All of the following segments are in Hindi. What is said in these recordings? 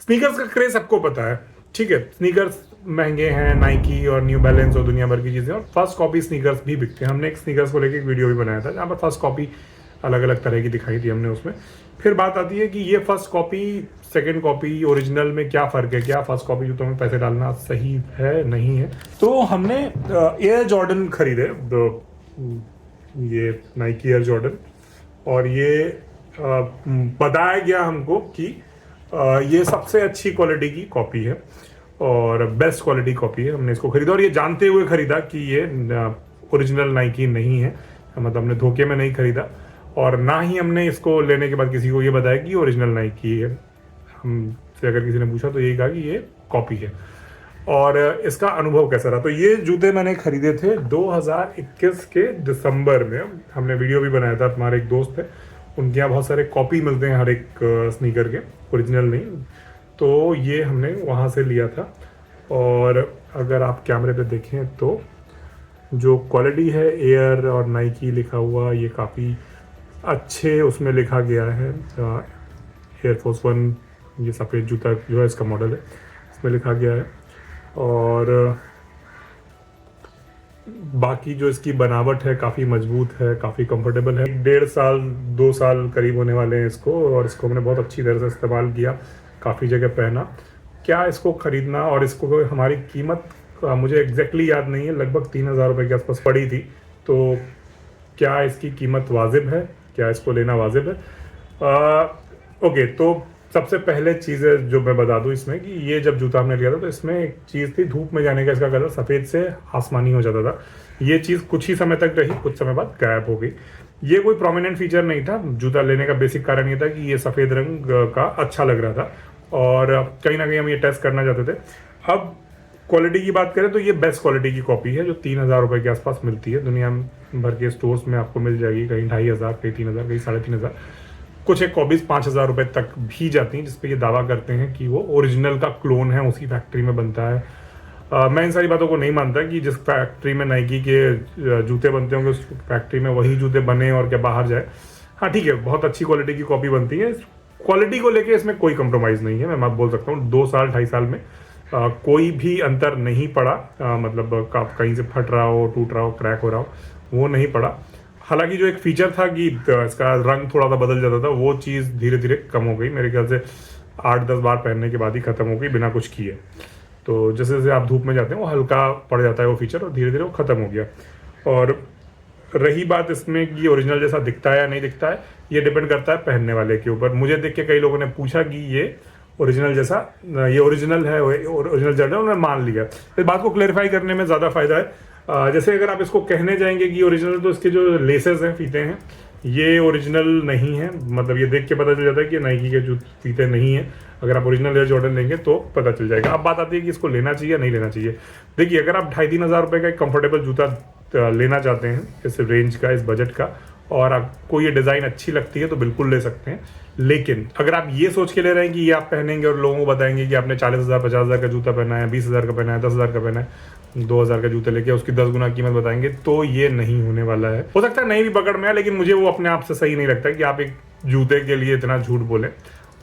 स्नीकर्स का क्रेज सबको पता है, ठीक है। स्नीकर्स महंगे हैं, नाइकी और न्यू बैलेंस और दुनिया भर की चीज़ें, और फर्स्ट कॉपी स्नीकर्स भी बिकते हैं। हमने एक स्नीकर्स को लेकर एक वीडियो भी बनाया था जहाँ पर फर्स्ट कॉपी अलग अलग तरह की दिखाई थी हमने उसमें। फिर बात आती है कि ये first copy second copy original में क्या फ़र्क है, क्या फर्स्ट कॉपी जूतों में पैसे डालना सही है नहीं है। तो हमने एयर जॉर्डन खरीदे, ये नाइकी एयर जॉर्डन, और ये बताया गया हमको कि ये सबसे अच्छी क्वालिटी की कॉपी है और बेस्ट क्वालिटी कॉपी है। हमने इसको खरीदा और ये जानते हुए खरीदा कि ये ओरिजिनल नाइकी नहीं है, मतलब हमने धोखे में नहीं खरीदा, और ना ही हमने इसको लेने के बाद किसी को ये बताया कि ओरिजिनल नाइकी है। हमसे अगर किसी ने पूछा तो यही कहा कि ये कॉपी है। और इसका अनुभव कैसा रहा, तो ये जूते मैंने खरीदे थे 2021 के दिसंबर में। हमने वीडियो भी बनाया था, हमारे एक दोस्त है उनके यहाँ बहुत सारे कॉपी मिलते हैं हर एक स्नीकर के, ओरिजिनल नहीं। तो ये हमने वहाँ से लिया था, और अगर आप कैमरे पे देखें तो जो क्वालिटी है एयर और नाइकी लिखा हुआ, ये काफ़ी अच्छे उसमें लिखा गया है। एयरफोर्स 1 ये सफ़ेद जूता जो है इसका मॉडल है, इसमें लिखा गया है। और बाकी जो इसकी बनावट है काफ़ी मजबूत है, काफ़ी कंफर्टेबल है। 1.5 साल 2 साल करीब होने वाले हैं इसको, और इसको हमने बहुत अच्छी तरह से इस्तेमाल किया, काफ़ी जगह पहना। क्या इसको ख़रीदना, और इसको हमारी कीमत मुझे एग्जैक्टली याद नहीं है, लगभग 3,000 रुपये के आसपास पड़ी थी। तो क्या इसकी कीमत वाजिब है, क्या इसको लेना वाजिब है? ओके, तो सबसे पहले चीज़ है जो मैं बता दूं इसमें कि ये जब जूता हमने लिया था तो इसमें एक चीज़ थी, धूप में जाने का इसका कलर सफ़ेद से आसमानी हो जाता था। ये चीज़ कुछ ही समय तक रही, कुछ समय बाद गायब हो गई। ये कोई प्रोमिनेंट फीचर नहीं था, जूता लेने का बेसिक कारण ये था कि ये सफ़ेद रंग का अच्छा लग रहा था, और कहीं ना कहीं हम ये टेस्ट करना चाहते थे। अब क्वालिटी की बात करें तो ये बेस्ट क्वालिटी की कॉपी है जो 3,000 रुपये के आसपास मिलती है। दुनिया भर के स्टोर्स में आपको मिल जाएगी, कहीं 2,500, कहीं 3,000, कहीं 3,500, कुछ एक कॉपीज 5,000 रुपये तक भी जाती हैं, जिसपे ये दावा करते हैं कि वो ओरिजिनल का क्लोन है, उसी फैक्ट्री में बनता है। मैं इन सारी बातों को नहीं मानता कि जिस फैक्ट्री में नाइकी के जूते बनते होंगे उस फैक्ट्री में वही जूते बने और क्या बाहर जाए। हाँ ठीक है, बहुत अच्छी क्वालिटी की कॉपी बनती है, क्वालिटी को लेके इसमें कोई कंप्रोमाइज़ नहीं है। मैं बोल सकता हूँ 2 साल 2.5 साल में कोई भी अंतर नहीं पड़ा, मतलब कहीं से फट रहा हो, टूट रहा हो, क्रैक हो रहा हो, वो नहीं पड़ा। हालांकि जो एक फीचर था कि इसका रंग थोड़ा सा बदल जाता था, वो चीज़ धीरे धीरे कम हो गई, मेरे ख्याल से 8-10 बार पहनने के बाद ही ख़त्म हो गई बिना कुछ किए। तो जैसे जैसे आप धूप में जाते हैं वो हल्का पड़ जाता है वो फीचर, और धीरे धीरे वो ख़त्म हो गया। और रही बात इसमें कि ओरिजिनल जैसा दिखता है या नहीं दिखता है, ये डिपेंड करता है पहनने वाले के ऊपर। मुझे देख के कई लोगों ने पूछा कि ये ओरिजिनल जैसा, ये ओरिजिनल है, ओरिजिनल जर्डन, उन्होंने मान लिया। इस बात को क्लेरिफाई करने में ज़्यादा फायदा है। जैसे अगर आप इसको कहने जाएंगे कि ओरिजिनल, तो इसके जो लेसेस हैं, फीते हैं, ये ओरिजिनल नहीं है, मतलब ये देख के पता चल जाता है कि नाइकी के जो फीते नहीं है। अगर आप ओरिजिनल एयर जॉर्डन लेंगे तो पता चल जाएगा। अब बात आती है कि इसको लेना चाहिए या नहीं लेना चाहिए। देखिए, अगर आप 2,500-3,000 रुपये का एक कंफर्टेबल जूता लेना चाहते हैं इस रेंज का, इस बजट का, और आपको ये डिज़ाइन अच्छी लगती है तो बिल्कुल ले सकते हैं। लेकिन अगर आप ये सोच के ले रहे हैं कि ये आप पहनेंगे और लोगों को बताएंगे कि आपने 40,000 50,000 का जूता पहना है, 20,000 का पहना है, 10,000 का पहना है, 2,000 का जूता लेके उसकी 10 गुना कीमत बताएंगे, तो ये नहीं होने वाला है। हो सकता है नहीं भी पकड़ में आए, लेकिन मुझे वो अपने आप से सही नहीं लगता कि आप एक जूते के लिए इतना झूठ बोलें।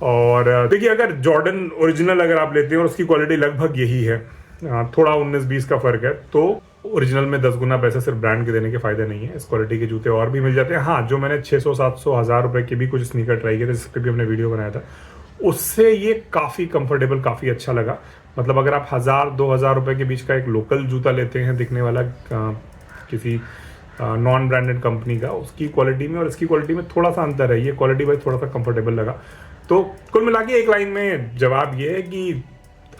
और देखिए, अगर जॉर्डन ओरिजिनल अगर आप लेते हैं और उसकी क्वालिटी लगभग यही है, थोड़ा 19-20 का फर्क है, तो ओरिजिनल में 10 गुना पैसे सिर्फ ब्रांड के देने के फायदे नहीं है। इस क्वालिटी के जूते और भी मिल जाते हैं। हाँ, जो मैंने 600, 700, 1,000 रुपए के भी कुछ स्नीकर ट्राई किए थे, जिसके भी हमने वीडियो बनाया था, उससे ये काफ़ी कंफर्टेबल, काफ़ी अच्छा लगा। मतलब अगर आप 1,000-2,000 रुपए के बीच का एक लोकल जूता लेते हैं दिखने वाला किसी नॉन ब्रांडेड कंपनी का, उसकी क्वालिटी में और इसकी क्वालिटी में थोड़ा सा अंतर है। ये क्वालिटी वाइज थोड़ा सा कंफर्टेबल लगा। तो कुल मिला के एक लाइन में जवाब ये है कि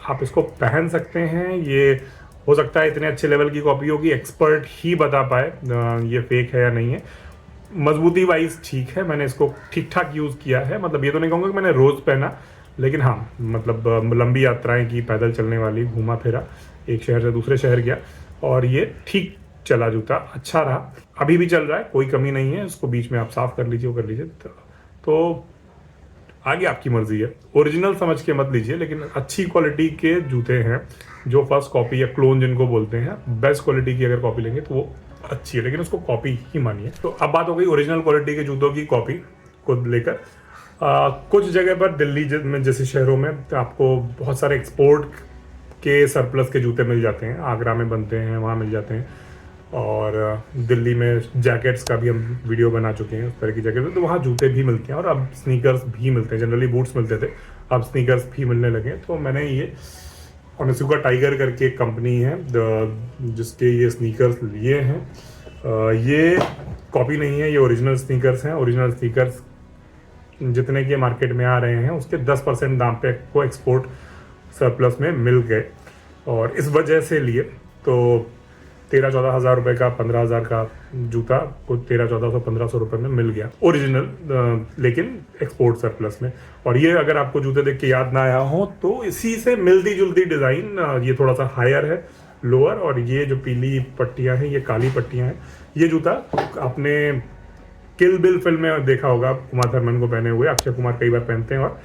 आप इसको पहन सकते हैं। ये हो सकता है इतने अच्छे लेवल की कॉपी हो कि एक्सपर्ट ही बता पाए ये फेक है या नहीं है। मजबूती वाइज ठीक है, मैंने इसको ठीक ठाक यूज़ किया है। मतलब ये तो नहीं कहूँगा कि मैंने रोज़ पहना, लेकिन हाँ, मतलब लंबी यात्राएं की, पैदल चलने वाली, घूमा फिरा, एक शहर से दूसरे शहर गया, और ये ठीक चला जूता, अच्छा रहा, अभी भी चल रहा है, कोई कमी नहीं है। उसको बीच में आप साफ़ कर लीजिए, वो कर लीजिए, तो आगे आपकी मर्जी है। ओरिजिनल समझ के मत लीजिए, लेकिन अच्छी क्वालिटी के जूते हैं जो फर्स्ट कॉपी या क्लोन जिनको बोलते हैं, बेस्ट क्वालिटी की अगर कॉपी लेंगे तो वो अच्छी है, लेकिन उसको कॉपी ही मानिए। तो अब बात हो गई ओरिजिनल क्वालिटी के जूतों की कॉपी को लेकर। कुछ जगह पर दिल्ली में जैसे शहरों में तो आपको बहुत सारे एक्सपोर्ट के सरप्लस के जूते मिल जाते हैं। आगरा में बनते हैं, वहाँ मिल जाते हैं। और दिल्ली में जैकेट्स का भी हम वीडियो बना चुके हैं, उस तरह की जैकेट, तो वहाँ जूते भी मिलते हैं और अब स्नीकर्स भी मिलते हैं। जनरली बूट्स मिलते थे, अब स्नीकर्स भी मिलने लगे हैं। तो मैंने ये ओनित्सुका टाइगर करके एक कंपनी है जिसके ये स्नीकर्स लिए हैं। ये कॉपी नहीं है, ये ओरिजिनल स्नीकर्स हैं। ओरिजिनल स्नीकर्स जितने के मार्केट में आ रहे हैं उसके 10% दाम पे को एक्सपोर्ट सरप्लस में मिल गए, और इस वजह से लिए। तो 13-14 हज़ार रुपये का, 15,000 का जूता को 13-1400-1500 रुपये में मिल गया ओरिजिनल, लेकिन एक्सपोर्ट सरप्लस में। और ये अगर आपको जूते देख के याद ना आया हो तो इसी से मिलती जुलती डिज़ाइन, ये थोड़ा सा हायर है लोअर, और ये जो पीली पट्टियाँ हैं ये काली पट्टियाँ हैं। ये जूता आपने किल बिल फिल्म में देखा होगा, कुमार थर्मन को पहने हुए। अक्षय कुमार कई बार पहनते हैं, और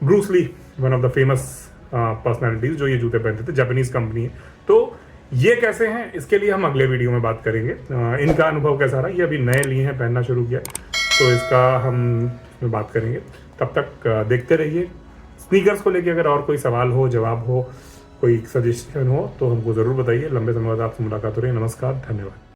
Bruce Lee one of the famous personalities जो ये जूते पहनते थे। जापानीज कंपनी है। तो ये कैसे हैं इसके लिए हम अगले वीडियो में बात करेंगे। इनका अनुभव कैसा रहा, ये अभी नए लिए हैं, पहनना शुरू किया, तो इसका हम इसमें बात करेंगे। तब तक देखते रहिए। स्नीकर्स को लेके अगर और कोई सवाल हो, जवाब हो, कोई सजेशन हो तो हमको ज़रूर बताइए। लंबे समय बाद आपसे मुलाकात हो रही है। नमस्कार, धन्यवाद।